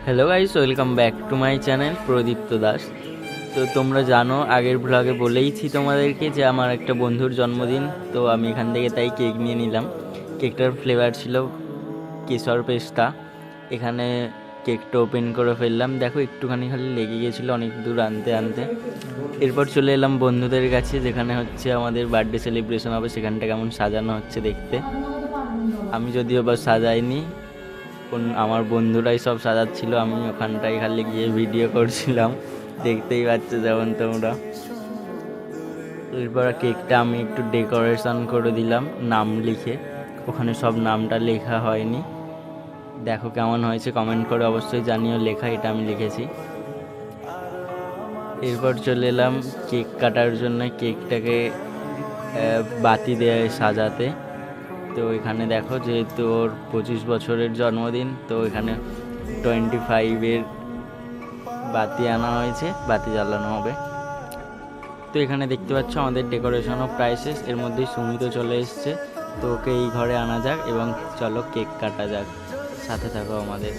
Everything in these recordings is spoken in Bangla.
Hello guys, welcome back to my channel Pradipta Das. তো তোমরা জানো, আগের ব্লগে বলেইছি তোমাদেরকে যে আমার একটা বন্ধুর জন্মদিন। তো আমি এখান থেকে তাই কেক নিয়ে নিলাম। কেকটার ফ্লেভার ছিল কেশর পেস্তা। এখানে কেকটা ওপেন করে ফেললাম, দেখো একটুখানি খালি লেগে গিয়েছিলো অনেক দূর আনতে আনতে। এরপর চলে এলাম বন্ধুদের কাছে, যেখানে হচ্ছে আমাদের বার্থডে সেলিব্রেশন হবে। সেখানটা কেমন সাজানো হচ্ছে দেখতে। আমি যদিও বা সাজাইনি, আমার বন্ধুরাই সব সাজাচ্ছিল, আমি ওখানটায় খালি গিয়ে ভিডিও করছিলাম, দেখতেই পাচ্ছ যেমন তোমরা। এরপর কেকটা আমি একটু ডেকোরেশন করে দিলাম নাম লিখে। ওখানে সব নামটা লেখা হয়নি, দেখো কেমন হয়েছে কমেন্ট করে অবশ্যই জানিও। লেখা এটা আমি লিখেছি। এরপর চলে এলাম কেক কাটার জন্য, কেকটাকে বাতি দিয়ে সাজাতে। তো এখানে দেখো, যেহেতু ওর 25 বছরের জন্মদিন, তো এখানে 25-এর বাতি আনা হয়েছে, বাতি জ্বালানো হবে। তো এখানে দেখতে পাচ্ছ আমাদের ডেকোরেশনও প্রায় শেষ। এর মধ্যেই সুমিতও চলে এসছে। তো ওকে এই ঘরে আনা যাক এবং চলো কেক কাটা যাক, সাথে থাকো আমাদের।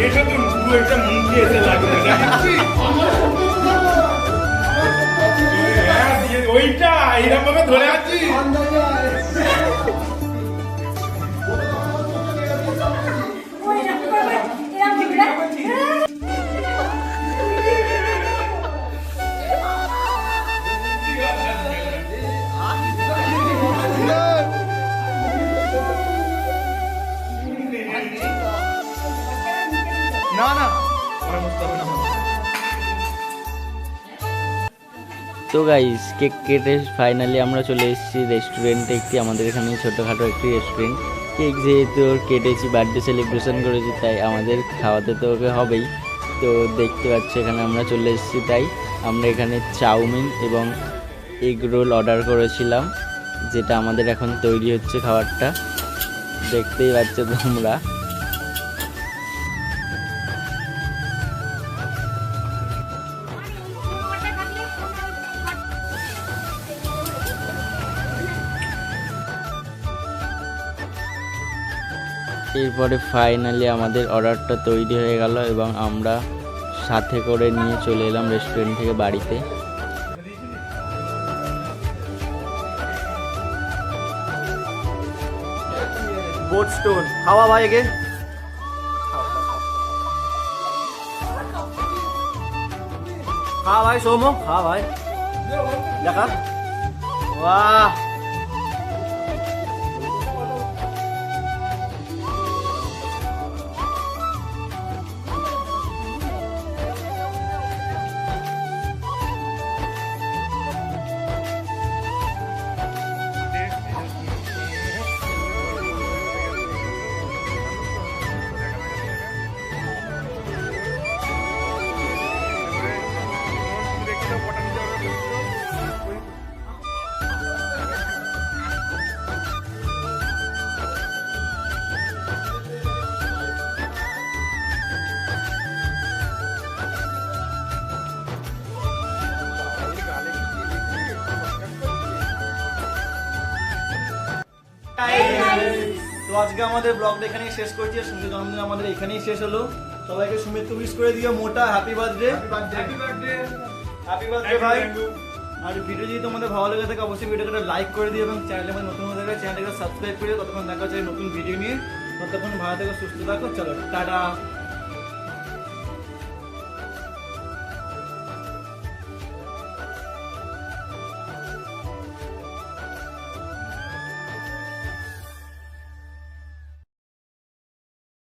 এটা তো এটা মুখে এসে লাগবে ওইটা এইরকম ভাবে ধরে আছি। না না তো গাইস, কেক কেটে ফাইনালি আমরা চলে এসেছি রেস্টুরেন্টে, একটি আমাদের এখানে ছোটোখাটো একটি রেস্টুরেন্ট। কেক যেহেতু ওর কেটেছি, বার্থডে সেলিব্রেশন করেছি, তাই আমাদের খাওয়াতে তো ওকে হবেই। তো দেখতে পাচ্ছ এখানে আমরা চলে এসেছি, তাই আমরা এখানে চাউমিন এবং এগ রোল অর্ডার করেছিলাম, যেটা আমাদের এখন তৈরি হচ্ছে খাবারটা, দেখতেই পাচ্ছ তোমরা। এরপরে ফাইনালি আমাদের অর্ডারটা তৈরি হয়ে গেল এবং আমরা সাথে করে নিয়ে চলে এলাম রেস্টুরেন্ট থেকে বাড়িতে। बोट स्टोन खावा भाई के खा भाई सोमो खा भाई देखा वाह তো আজকে আমাদের ব্লগটা এখানেই শেষ করছি আর সুমিত জন্মদিন আমাদের এখানেই শেষ হলো। সবাইকে সুমিতকে উইশ করে দিও মোটা হ্যাপি বার্থডে ভাই। আর ভিডিও যদি তোমাদের ভালো লেগে থাকে অবশ্যই ভিডিওটা লাইক করে দিও এবং চ্যানেলে নতুন হয়ে থাকলে চ্যানেলটাকে সাবস্ক্রাইব করে দিও। ততক্ষণ দেখা হচ্ছে নতুন ভিডিও নিয়ে, ততক্ষণ ভালো থেকো সুস্থ থাকো, চলো টাটা।